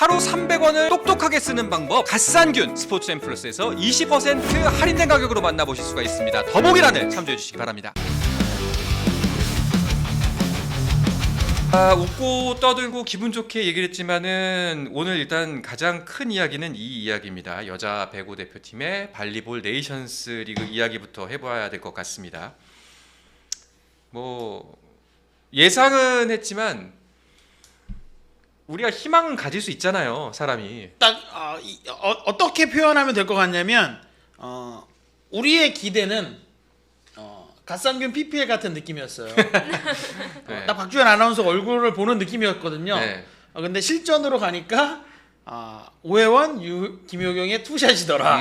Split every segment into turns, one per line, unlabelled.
하루 300원을 똑똑하게 쓰는 방법 갓산균 스포츠 앤 플러스에서 20% 할인된 가격으로 만나보실 수가 있습니다. 더보기란을 참조해 주시기 바랍니다. 웃고 떠들고 기분 좋게 얘기를 했지만은 오늘 일단 가장 큰 이야기는 이 이야기입니다. 여자 배구 대표팀의 발리볼 네이션스 리그 이야기부터 해봐야 될 것 같습니다. 뭐 예상은 했지만 우리가 희망은 가질 수 있잖아요, 사람이.
딱 어떻게 표현하면 될 것 같냐면 우리의 기대는 갓상균 PPL 같은 느낌이었어요.
네.
딱 박주현 아나운서 얼굴을 보는 느낌이었거든요.
네.
근데 실전으로 가니까 오해원, 김효경의 투샷이더라.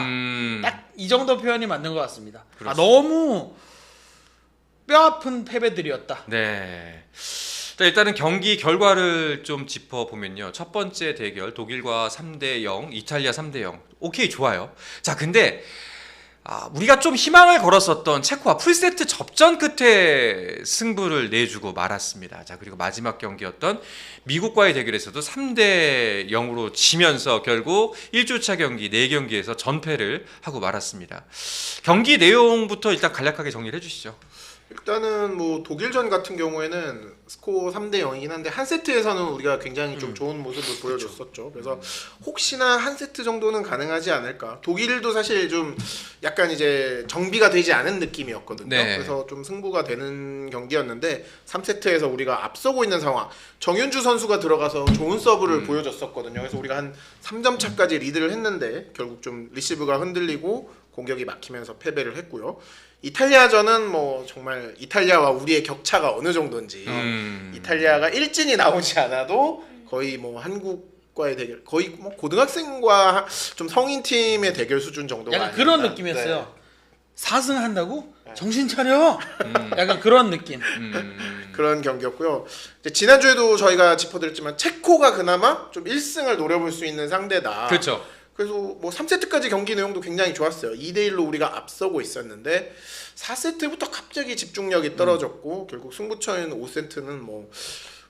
딱 이 정도 표현이 맞는 것 같습니다. 너무 뼈아픈 패배들이었다.
네. 자, 일단은 경기 결과를 좀 짚어보면요. 첫 번째 대결 독일과 3대0, 이탈리아 3대0. 오케이, 좋아요. 자, 근데 우리가 좀 희망을 걸었었던 체코와 풀세트 접전 끝에 승부를 내주고 말았습니다. 자, 그리고 마지막 경기였던 미국과의 대결에서도 3대0으로 지면서 결국 1주차 경기 4경기에서 전패를 하고 말았습니다. 경기 내용부터 일단 간략하게 정리를 해주시죠.
일단은 뭐 독일전 같은 경우에는 스코어 3대 0이긴 한데 한 세트에서는 우리가 굉장히 좀 좋은 모습을 보여줬었죠. 그래서 혹시나 한 세트 정도는 가능하지 않을까. 독일도 사실 좀 약간 이제 정비가 되지 않은 느낌이었거든요.
네.
그래서 좀 승부가 되는 경기였는데 3세트에서 우리가 앞서고 있는 상황. 정윤주 선수가 들어가서 좋은 서브를 보여줬었거든요. 그래서 우리가 한 3점 차까지 리드를 했는데 결국 좀 리시브가 흔들리고 공격이 막히면서 패배를 했고요. 이탈리아전은 뭐 정말 이탈리아와 우리의 격차가 어느 정도인지 이탈리아가 일진이 나오지 않아도 거의 뭐 한국과의 대결 거의 뭐 고등학생과 좀 성인 팀의 대결 수준 정도가
약간 그런
아닌가.
느낌이었어요.
네.
4승 한다고? 정신 차려. 약간 그런 느낌.
그런 경기였고요. 이제 지난주에도 저희가 짚어드렸지만 체코가 그나마 좀 1승을 노려볼 수 있는 상대다.
그렇죠.
그래서 뭐 3세트까지 경기 내용도 굉장히 좋았어요. 2대1로 우리가 앞서고 있었는데 4세트부터 갑자기 집중력이 떨어졌고 결국 승부처인 5세트는 뭐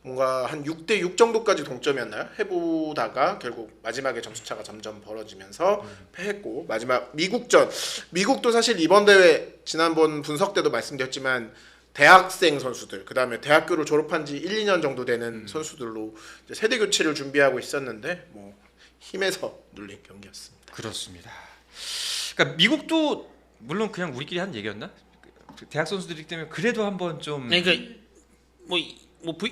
뭔가 한 6대6 정도까지 동점이었나요? 해보다가 결국 마지막에 점수차가 점점 벌어지면서 패했고 마지막 미국전. 미국도 사실 이번 대회 지난번 분석 때도 말씀드렸지만 대학생 선수들 그 다음에 대학교를 졸업한 지 1, 2년 정도 되는 선수들로 이제 세대 교체를 준비하고 있었는데 뭐 힘에서 눌린 경기였습니다.
그렇습니다. 그러니까 미국도 물론 그냥 우리끼리 한 얘기였나? 대학 선수들이기 때문에 그래도 한번 좀
그러니까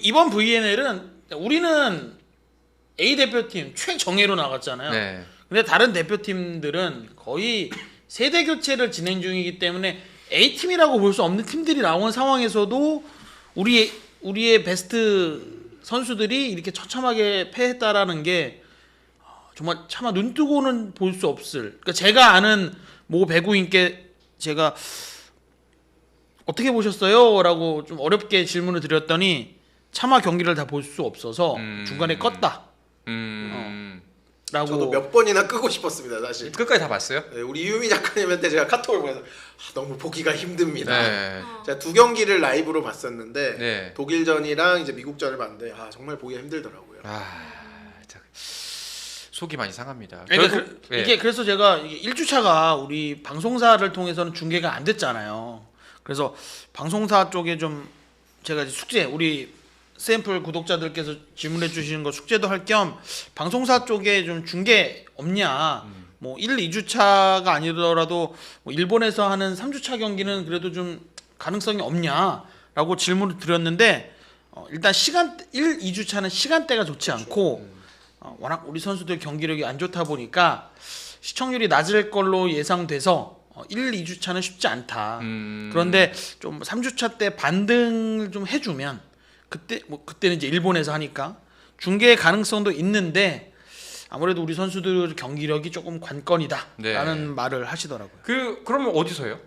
이번 VNL은 우리는 A 대표팀 최정예로 나갔잖아요.
네.
근데 다른 대표팀들은 거의 세대 교체를 진행 중이기 때문에 A 팀이라고 볼 수 없는 팀들이 나온 상황에서도 우리의 베스트 선수들이 이렇게 처참하게 패했다라는 게 정말 차마 눈 뜨고는 볼 수 없을. 그러니까 제가 아는 모 배구인께 제가 어떻게 보셨어요? 라고 좀 어렵게 질문을 드렸더니 차마 경기를 다 볼 수 없어서 중간에 껐다. 라고.
저도 몇 번이나 끄고 싶었습니다, 사실.
끝까지 다 봤어요?
네, 우리 유미 작가님한테 제가 카톡을 보내서 너무 보기가 힘듭니다.
네.
제가 두 경기를 라이브로 봤었는데
네.
독일전이랑 이제 미국전을 봤는데 정말 보기가 힘들더라고요.
속이 많이 상합니다.
그러니까
결국,
이게 그래서 제가 이게 1주차가 우리 방송사를 통해서는 중계가 안 됐잖아요. 그래서 방송사 쪽에 좀 제가 이제 숙제 우리 샘플 구독자들께서 질문해 주시는 거 숙제도 할 겸 방송사 쪽에 좀 중계 없냐. 뭐 1, 2주차가 아니더라도 뭐 일본에서 하는 3주차 경기는 그래도 좀 가능성이 없냐라고 질문을 드렸는데 일단 1, 2주차는 시간대가 좋지 않고 워낙 우리 선수들 경기력이 안 좋다 보니까 시청률이 낮을 걸로 예상돼서 1, 2주차는 쉽지 않다. 그런데 좀 3주차 때 반등을 좀 해주면 그때는 이제 일본에서 하니까 중계 가능성도 있는데 아무래도 우리 선수들 경기력이 조금 관건이다라는 말을 하시더라고요.
그러면 어디서 해요?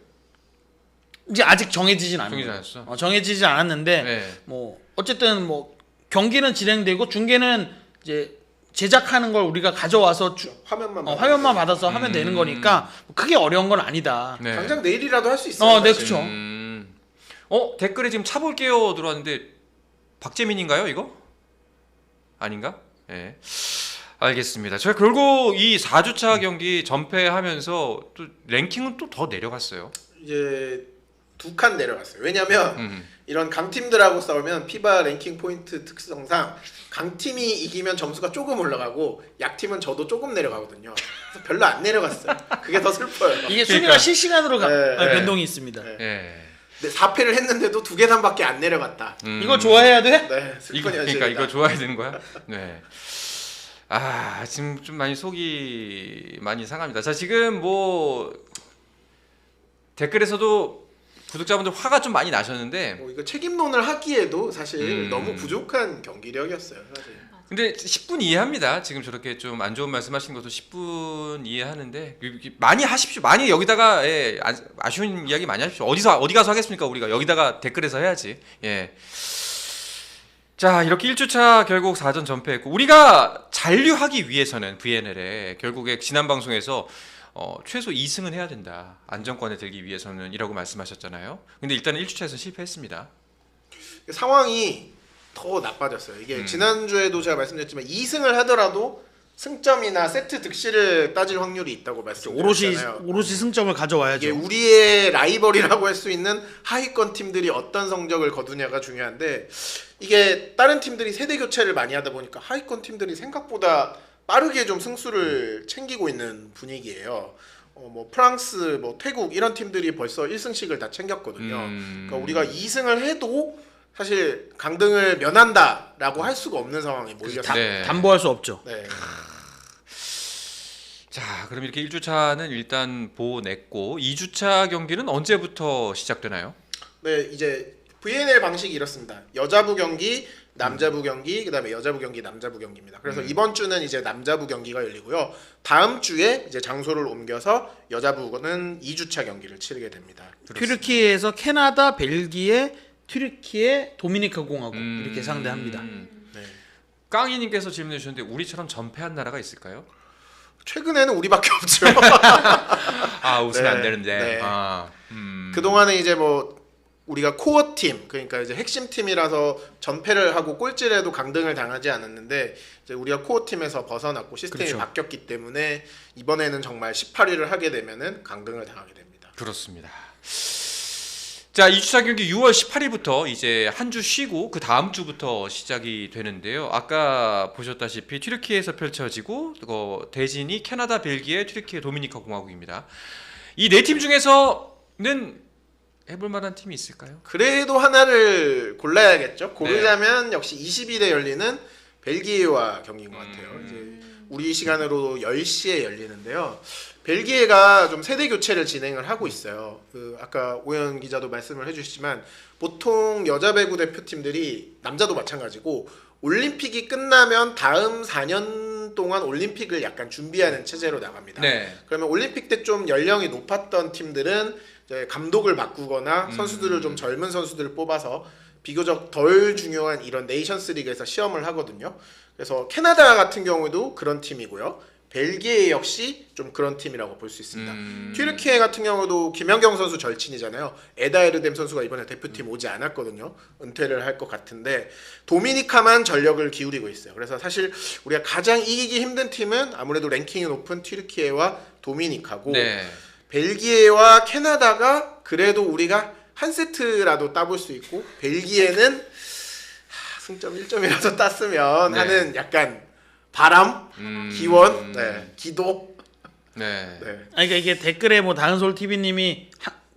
이제 아직 정해지진 않아요. 정해지지 않았는데
네.
뭐 어쨌든 뭐 경기는 진행되고 중계는 이제 제작하는 걸 우리가 가져와서 화면만 받아서 하면 되는 거니까 크게 어려운 건 아니다.
네.
당장 내일이라도 할 수 있어요.
네, 그렇죠.
댓글에 지금 차볼게요 들어왔는데 박재민인가요, 이거? 아닌가? 예. 알겠습니다. 제가 결국 이 4주차 경기 전패하면서 또 랭킹은 또 더 내려갔어요.
이제 2칸 내려갔어요. 왜냐면
음.
이런 강팀들하고 싸우면 피바 랭킹 포인트 특성상 강팀이 이기면 점수가 조금 올라가고 약팀은 저도 조금 내려가거든요. 그래서 별로 안 내려갔어요. 그게 더 슬퍼요.
이게 순위가 실시간으로
네,
변동이 있습니다.
네.
예.
근데 4패를 했는데도 2계산밖에 안 내려갔다.
이거 좋아해야 돼?
네, 슬픈
이거 그러니까
현실이다.
이거 좋아야 되는 거야? 네. 아 지금 좀 많이 속이 많이 상합니다. 자 지금 뭐 댓글에서도 구독자분들 화가 좀 많이 나셨는데
뭐 이거 책임론을 하기에도 사실 너무 부족한 경기력이었어요. 사실.
근데 10분 이해합니다. 지금 저렇게 좀 안 좋은 말씀하신 것도 10분 이해하는데 많이 하십시오. 많이 여기다가 예, 아쉬운 이야기 많이 하십시오. 어디 가서 하겠습니까? 우리가 여기다가 댓글에서 해야지. 예. 자 이렇게 1주차 결국 4전 전패했고 우리가 잔류하기 위해서는 VNL에 결국에 지난 방송에서 최소 2승은 해야 된다. 안정권에 들기 위해서는 이라고 말씀하셨잖아요. 근데 일단은 1주차에서 실패했습니다.
상황이 더 나빠졌어요. 이게 지난주에도 제가 말씀드렸지만 2승을 하더라도 승점이나 세트 득실을 따질 확률이 있다고 말씀드렸잖아요.
오롯이 승점을 가져와야죠.
이게 우리의 라이벌이라고 할 수 있는 하위권 팀들이 어떤 성적을 거두냐가 중요한데 이게 다른 팀들이 세대 교체를 많이 하다 보니까 하위권 팀들이 생각보다 빠르게 좀 승수를 챙기고 있는 분위기예요. 뭐 프랑스, 뭐 태국 이런 팀들이 벌써 1승씩을 다 챙겼거든요. 그러니까 우리가 2승을 해도 사실 강등을 면한다라고 할 수가 없는 상황이 몰렸어요.
네.
담보할 수 없죠.
네.
자 그럼 이렇게 1주차는 일단 보냈고 2주차 경기는 언제부터 시작되나요?
네, 이제 VNL 방식이 이렇습니다. 여자부 경기, 남자부 경기, 그다음에 여자부 경기, 남자부 경기입니다. 그래서 이번 주는 이제 남자부 경기가 열리고요. 다음 주에 이제 장소를 옮겨서 여자부는 2주차 경기를 치르게 됩니다.
튀르키예에서 캐나다, 벨기에, 튀르키예, 도미니카 공화국 이렇게 상대합니다.
네.
깡이님께서 질문해 주셨는데 우리처럼 전패한 나라가 있을까요?
최근에는 우리밖에 없죠.
아 웃으면
네,
안 되는데.
네.
아,
그동안에 이제 뭐 우리가 코어 팀, 그러니까 이제 핵심 팀이라서 전패를 하고 꼴찌를 해도 강등을 당하지 않았는데 이제 우리가 코어 팀에서 벗어났고 시스템이
그렇죠.
바뀌었기 때문에 이번에는 정말 18위를 하게 되면은 강등을 당하게 됩니다.
그렇습니다. 자 2주차 경기 6월 18일부터 이제 한 주 쉬고 그 다음 주부터 시작이 되는데요. 아까 보셨다시피 튀르키예에서 펼쳐지고 대진이 캐나다, 벨기에, 튀르키예, 도미니카 공화국입니다. 이 네 팀 중에서는 해볼 만한 팀이 있을까요?
그래도 하나를 골라야겠죠. 고르자면 역시 22일에 열리는 벨기에와 경기인 것 같아요. 이제 우리 시간으로 10시에 열리는데요. 벨기에가 좀 세대 교체를 진행을 하고 있어요. 그 아까 오현 기자도 말씀을 해주시지만 보통 여자 배구 대표팀들이 남자도 마찬가지고 올림픽이 끝나면 다음 4년 동안 올림픽을 약간 준비하는 체제로 나갑니다.
네.
그러면 올림픽 때 좀 연령이 높았던 팀들은 이제 감독을 바꾸거나 선수들을 좀 젊은 선수들을 뽑아서 비교적 덜 중요한 이런 네이션스 리그에서 시험을 하거든요. 그래서 캐나다 같은 경우도 그런 팀이고요. 벨기에 역시 좀 그런 팀이라고 볼 수 있습니다. 튀르키예 같은 경우도 김연경 선수 절친이잖아요. 에다 에르뎀 선수가 이번에 대표팀 오지 않았거든요. 은퇴를 할 것 같은데 도미니카만 전력을 기울이고 있어요. 그래서 사실 우리가 가장 이기기 힘든 팀은 아무래도 랭킹이 높은 튀르키예와 도미니카고
네.
벨기에와 캐나다가 그래도 우리가 한 세트라도 따볼 수 있고 벨기에는 승점 1점이라도 땄으면
네.
하는 약간 바람, 기원, 네, 기도.
네.
네.
아니, 그러니까 이게 댓글에 뭐 다은솔 TV님이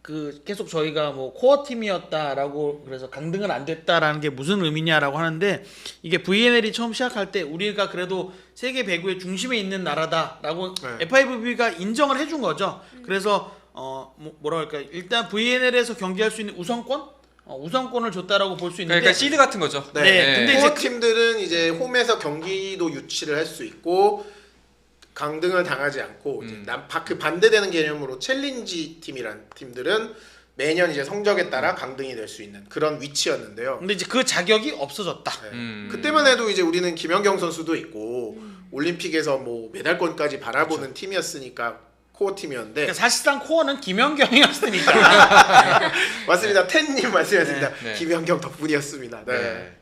그 계속 저희가 뭐 코어 팀이었다라고 그래서 강등은 안 됐다라는 게 무슨 의미냐라고 하는데 이게 VNL이 처음 시작할 때 우리가 그래도 세계 배구의 중심에 있는 나라다라고
네.
FIVB가 인정을 해준 거죠. 그래서 뭐라 할까 일단 VNL에서 경기할 수 있는 우선권을 줬다라고 볼 수 있는데
그러니까 시드 같은 거죠.
네.
네, 근데
코어
이제
팀들은 이제 홈에서 경기도 유치를 할 수 있고 강등을 당하지 않고 이제 그 반대되는 개념으로 챌린지 팀이란 팀들은 매년 이제 성적에 따라 강등이 될 수 있는 그런 위치였는데요.
근데 이제 그 자격이 없어졌다.
네. 그때만 해도 이제 우리는 김연경 선수도 있고 올림픽에서 뭐 메달권까지 바라보는
그렇죠.
팀이었으니까 코어 팀이었는데
그러니까 사실상 코어는 김연경이었으니까.
맞습니다. 텐님 말씀하셨습니다.
네.
김연경 덕분이었습니다. 네.
네.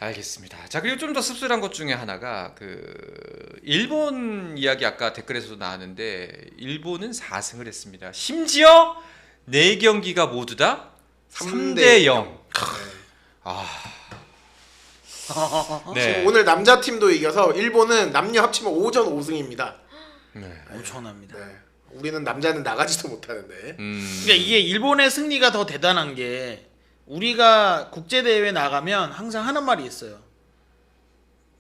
알겠습니다. 자, 그리고 좀 더 씁쓸한 것 중에 하나가 그 일본 이야기 아까 댓글에서도 나왔는데 일본은 4승을 했습니다. 심지어 4경기가 모두 다 3대 0. 아.
지금
네.
오늘 남자 팀도 이겨서 일본은 남녀 합치면 5전 5승입니다.
네.
엄청납니다.
네. 우리는 남자는 나가지도 못하는데.
그러니까 이게 일본의 승리가 더 대단한 게 우리가 국제 대회 나가면 항상 하는 말이 있어요.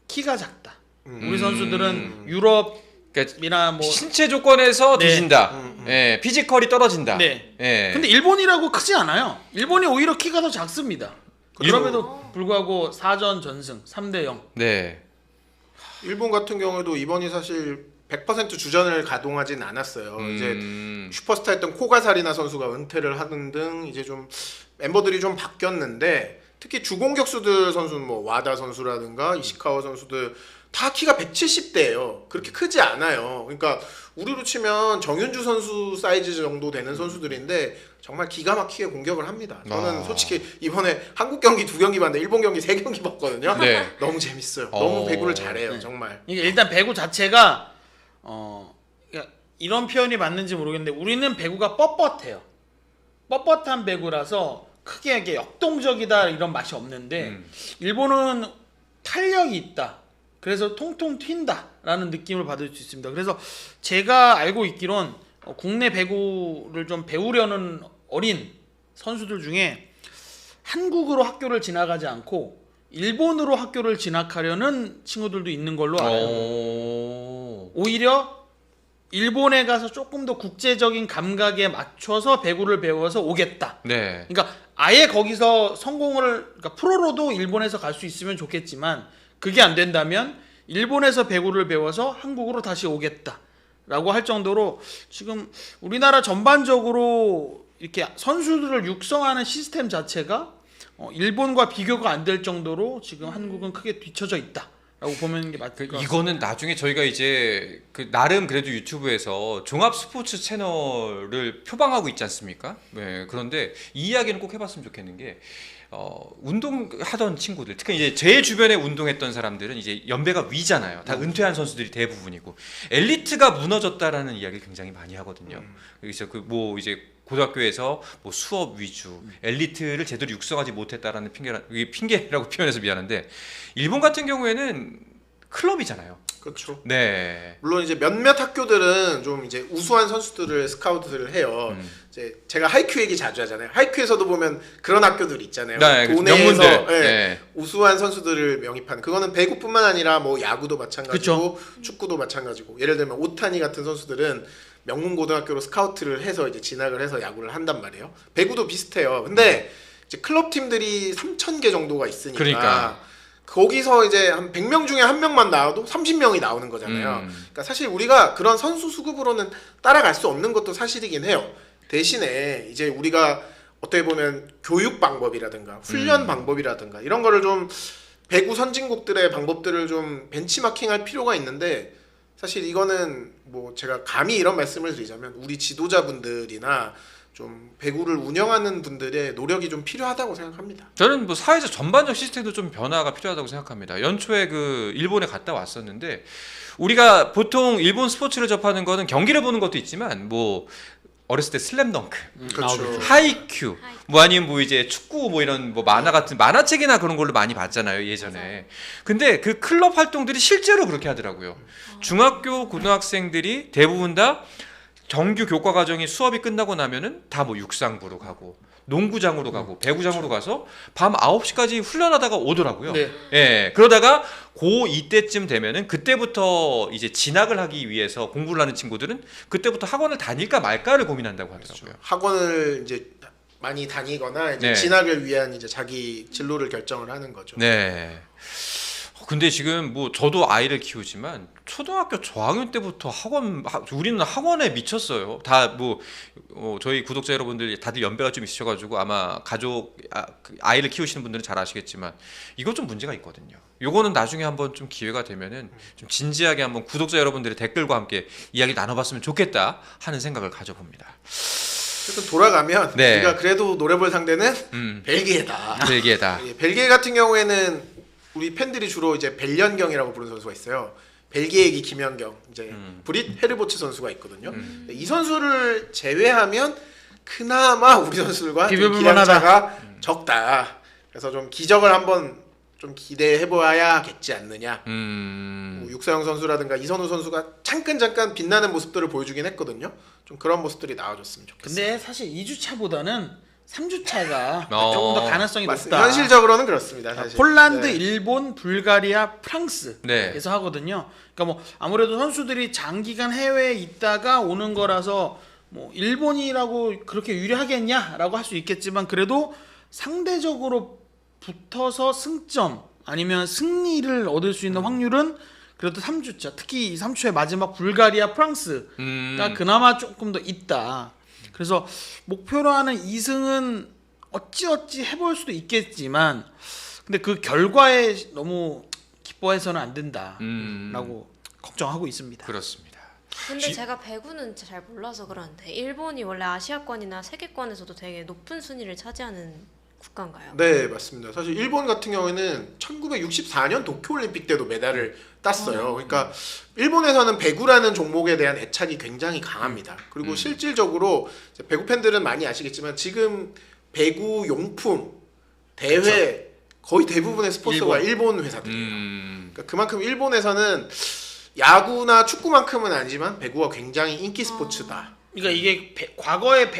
키가 작다. 우리 선수들은 유럽이나
그러니까
뭐
신체 조건에서
네.
뒤진다. 예, 피지컬이 떨어진다.
네.
예.
근데 일본이라고 크지 않아요. 일본이 오히려 키가 더 작습니다.
일본-
그럼에도 불구하고 4전 전승 3대 0.
네.
일본 같은 경우에도 이번이 사실 100% 주전을 가동하진 않았어요. 이제 슈퍼스타였던 코가사리나 선수가 은퇴를 하는 등 이제 좀 멤버들이 좀 바뀌었는데 특히 주공격수들 선수는 뭐 와다 선수라든가 이시카와 선수들 다 키가 170대예요. 그렇게 크지 않아요. 그러니까 우리로 치면 정윤주 선수 사이즈 정도 되는 선수들인데 정말 기가 막히게 공격을 합니다. 저는 솔직히 이번에 한국 경기 2경기 봤는데 일본 경기 3경기 봤거든요.
네.
너무 재밌어요. 너무 배구를 잘해요.
네.
정말.
이게 일단 배구 자체가 그러니까 이런 표현이 맞는지 모르겠는데 우리는 배구가 뻣뻣해요. 뻣뻣한 배구라서 크게 이게 역동적이다 이런 맛이 없는데 일본은 탄력이 있다. 그래서 통통 튄다라는 느낌을 받을 수 있습니다. 그래서 제가 알고 있기론 국내 배구를 좀 배우려는 어린 선수들 중에 한국으로 학교를 진학하지 않고 일본으로 학교를 진학하려는 친구들도 있는 걸로 알아요. 오히려 일본에 가서 조금 더 국제적인 감각에 맞춰서 배구를 배워서 오겠다.
네.
그러니까 아예 거기서 성공을 그러니까 프로로도 일본에서 갈 수 있으면 좋겠지만 그게 안 된다면 일본에서 배구를 배워서 한국으로 다시 오겠다라고 할 정도로 지금 우리나라 전반적으로 이렇게 선수들을 육성하는 시스템 자체가 일본과 비교가 안 될 정도로 지금 한국은 크게 뒤처져 있다라고 보면 게 맞을 것 같습니다.
이거는 나중에 저희가 이제 그 나름 그래도 유튜브에서 종합 스포츠 채널을 표방하고 있지 않습니까? 네, 그런데 이 이야기는 꼭 해봤으면 좋겠는 게 운동하던 친구들, 특히 이제 제 주변에 운동했던 사람들은 이제 연배가 위잖아요. 다 은퇴한 선수들이 대부분이고 엘리트가 무너졌다라는 이야기를 굉장히 많이 하거든요. 그래서 그 뭐 이제 고등학교에서 뭐 수업 위주 엘리트를 제대로 육성하지 못했다라는 핑계라고 표현해서 미안한데 일본 같은 경우에는 클럽이잖아요.
그렇죠.
네.
물론 이제 몇몇 학교들은 좀 이제 우수한 선수들을 스카우트를 해요. 이제 제가 하이큐 얘기 자주 하잖아요. 하이큐에서도 보면 그런 학교들이 있잖아요.
네,
도내에서
명문대.
예,
네.
우수한 선수들을 영입하는. 그거는 배구뿐만 아니라 뭐 야구도 마찬가지고 축구도 마찬가지고. 예를 들면 오타니 같은 선수들은 명문 고등학교로 스카우트를 해서 이제 진학을 해서 야구를 한단 말이에요. 배구도 비슷해요. 근데 이제 클럽 팀들이 3,000개 정도가 있으니까
그러니까.
거기서 이제 한 100명 중에 한 명만 나와도 30명이 나오는 거잖아요. 그러니까 사실 우리가 그런 선수 수급으로는 따라갈 수 없는 것도 사실이긴 해요. 대신에 이제 우리가 어떻게 보면 교육 방법이라든가 훈련 방법이라든가 이런 거를 좀 배구 선진국들의 방법들을 좀 벤치마킹할 필요가 있는데 사실 이거는 뭐 제가 감히 이런 말씀을 드리자면 우리 지도자분들이나 좀 배구를 운영하는 분들의 노력이 좀 필요하다고 생각합니다.
저는 뭐 사회적 전반적 시스템도 좀 변화가 필요하다고 생각합니다. 연초에 그 일본에 갔다 왔었는데 우리가 보통 일본 스포츠를 접하는 거는 경기를 보는 것도 있지만 뭐 어렸을 때 슬램덩크,
그렇죠.
하이큐, 뭐 아니면 뭐 이제 축구 뭐 이런 뭐 만화 같은 만화책이나 그런 걸로 많이 봤잖아요 예전에. 근데 그 클럽 활동들이 실제로 그렇게 하더라고요. 중학교 고등학생들이 대부분 다 정규 교과 과정이 수업이 끝나고 나면은 다 뭐 육상부로 가고 농구장으로 가고 배구장으로 가서 밤 9시까지 훈련하다가 오더라고요.
네.
예. 그러다가 고2 때쯤 되면은 그때부터 이제 진학을 하기 위해서 공부를 하는 친구들은 그때부터 학원을 다닐까 말까를 고민한다고 하더라고요.
학원을 이제 많이 다니거나 이제
네.
진학을 위한 이제 자기 진로를 결정을 하는 거죠.
네. 근데 지금 뭐 저도 아이를 키우지만 초등학교 저학년 때부터 우리는 학원에 미쳤어요. 다 뭐 저희 구독자 여러분들 다들 연배가 좀 있으셔가지고 아마 아이를 키우시는 분들은 잘 아시겠지만 이거 좀 문제가 있거든요. 요거는 나중에 한번 좀 기회가 되면은 좀 진지하게 한번 구독자 여러분들의 댓글과 함께 이야기 나눠봤으면 좋겠다 하는 생각을 가져봅니다.
어쨌든 돌아가면
네.
우리가 그래도 노려볼 상대는 벨기에다.
벨기에다.
벨기에 같은 경우에는 우리 팬들이 주로 이제 벨련경이라고 부르는 선수가 있어요. 벨기에기 김연경, 이제 브릿 헤르보츠 선수가 있거든요. 이 선수를 제외하면 그나마 우리 선수들과 좀
비벼볼
기량차가 적다. 그래서 좀 기적을 한번 좀 기대해봐야겠지 않느냐. 뭐 육사영 선수라든가 이선우 선수가 잠깐 빛나는 모습들을 보여주긴 했거든요. 좀 그런 모습들이 나와줬으면 좋겠어요.
근데 사실 2주차보다는 3주차가 조금 더 가능성이
맞습니다.
높다.
현실적으로는 그렇습니다. 사실.
폴란드,
네.
일본, 불가리아, 프랑스에서
네.
하거든요. 그러니까 뭐 아무래도 선수들이 장기간 해외에 있다가 오는 거라서 뭐 일본이라고 그렇게 유리하겠냐라고 할 수 있겠지만 그래도 상대적으로 붙어서 승점 아니면 승리를 얻을 수 있는 확률은 그래도 3주차, 특히 이 3주차의 마지막 불가리아, 프랑스가 그나마 조금 더 있다. 그래서 목표로 하는 2승은 어찌어찌 해볼 수도 있겠지만 근데 그 결과에 너무 기뻐해서는 안 된다라고 걱정하고 있습니다.
그렇습니다.
근데 제가 배구는 잘 몰라서 그러는데 일본이 원래 아시아권이나 세계권에서도 되게 높은 순위를 차지하는 국가인가요?
네, 맞습니다. 사실 일본 같은 경우에는 1964년 도쿄올림픽 때도 메달을 땄어요. 그러니까 일본에서는 배구라는 종목에 대한 애착이 굉장히 강합니다. 그리고 실질적으로 이제 배구 팬들은 많이 아시겠지만 지금 배구 용품 대회
그렇죠.
거의 대부분의 스폰서가 일본 회사들이에요. 그러니까 그만큼 일본에서는 야구나 축구만큼은 아니지만 배구가 굉장히 인기 스포츠다.
그러니까 이게 과거의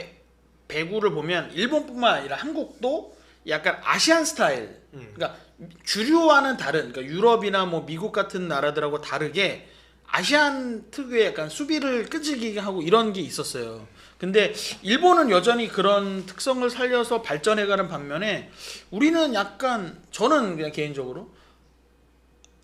배구를 보면 일본뿐만 아니라 한국도 약간 아시안 스타일, 그러니까 주류와는 다른, 그러니까 유럽이나 뭐 미국 같은 나라들하고 다르게 아시안 특유의 약간 수비를 끈질기게 하고 이런 게 있었어요. 근데 일본은 여전히 그런 특성을 살려서 발전해가는 반면에 우리는 약간 저는 그냥 개인적으로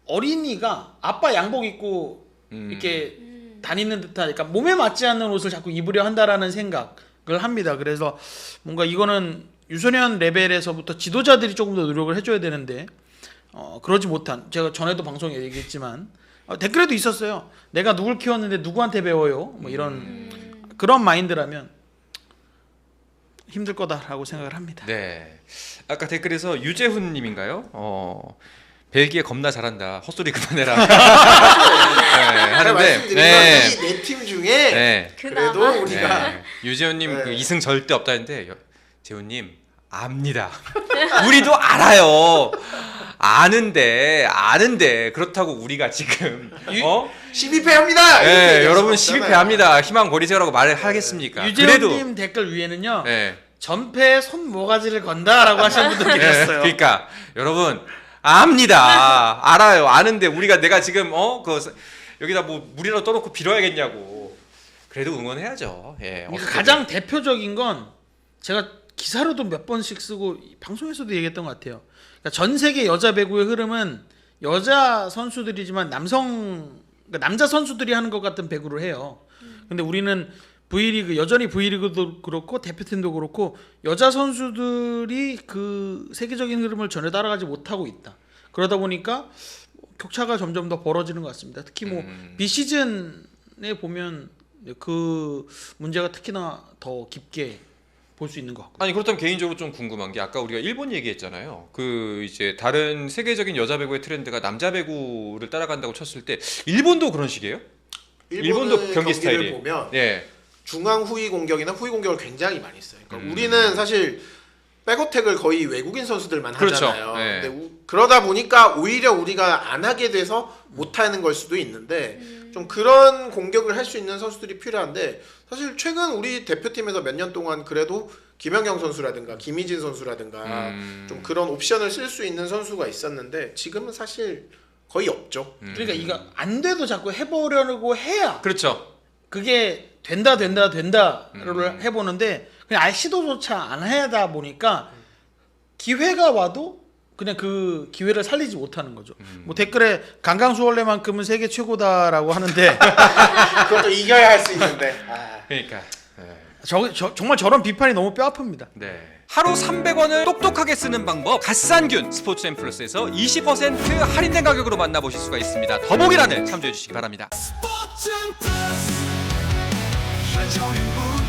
어린이가 아빠 양복 입고 이렇게 다니는 듯한, 그러니까 몸에 맞지 않는 옷을 자꾸 입으려 한다라는 생각을 합니다. 그래서 뭔가 이거는 유소년 레벨에서부터 지도자들이 조금 더 노력을 해줘야 되는데 그러지 못한, 제가 전에도 방송에 얘기했지만 댓글에도 있었어요. 내가 누굴 키웠는데 누구한테 배워요? 뭐 이런 그런 마인드라면 힘들 거다라고 생각을 합니다.
네. 아까 댓글에서 유재훈님인가요? 벨기에 겁나 잘한다. 헛소리 그만해라. 네, 하는데
네 팀 중에
네.
그래도
그나마.
우리가
네. 유재훈님
네.
그 2승 절대 없다는데 재훈님 압니다. 우리도 알아요. 아는데 그렇다고 우리가 지금
12패합니다.
네, 여러분 12패합니다. 희망 버리세요라고 말을 하겠습니까?
유재훈님
그래도
댓글 위에는요.
네.
전패에 손모가지를 건다라고 하시는 분들 계셨어요.
그러니까 여러분 압니다. 알아요. 아는데 우리가 내가 지금 여기다 뭐 물이라도 떠놓고 빌어야겠냐고. 그래도 응원해야죠. 예.
그러니까 가장 대표적인 건 제가 기사로도 몇 번씩 쓰고 방송에서도 얘기했던 것 같아요. 그러니까 전 세계 여자 배구의 흐름은 여자 선수들이지만 그러니까 남자 선수들이 하는 것 같은 배구를 해요. 근데 우리는 V리그, 여전히 V리그도 그렇고 대표팀도 그렇고 여자 선수들이 그 세계적인 흐름을 전혀 따라가지 못하고 있다. 그러다 보니까 격차가 점점 더 벌어지는 것 같습니다. 특히 뭐 비시즌에 보면 그 문제가 특히나 더 깊게 볼 수 있는 것 같고.
아니 그렇다면 개인적으로 좀 궁금한 게 아까 우리가 일본 얘기했잖아요. 그 이제 다른 세계적인 여자 배구의 트렌드가 남자 배구를 따라간다고 쳤을 때 일본도 그런 식이에요? 일본도 경기
경기를
스타일이
보면
예.
중앙 후위 공격이나 후위 공격을 굉장히 많이 써요. 그러니까 우리는 사실 백어택을 거의 외국인 선수들만
그렇죠.
하잖아요.
네.
근데 그러다 보니까 오히려 우리가 안 하게 돼서 못 하는 걸 수도 있는데 좀 그런 공격을 할 수 있는 선수들이 필요한데 사실 최근 우리 대표팀에서 몇 년 동안 그래도 김연경 선수라든가 김희진 선수라든가 좀 그런 옵션을 쓸 수 있는 선수가 있었는데 지금은 사실 거의 없죠.
그러니까 이거 안 돼도 자꾸 해보려고 해야
그렇죠.
그게 된다를 해보는데 그냥 아예 시도조차 안 하다 보니까 기회가 와도 그냥 그 기회를 살리지 못하는 거죠. 뭐 댓글에 강강수월래만큼은 세계 최고다라고 하는데
그것도 이겨야 할 수 있는데.
그러니까
정말 저런 비판이 너무 뼈 아픕니다.
네. 하루 300원을 똑똑하게 쓰는 방법 갓산균 스포츠앤 플러스에서 20% 할인된 가격으로 만나보실 수가 있습니다. 더보기란을 참조해 주시기 바랍니다.
스포츠 플러스 한정의 무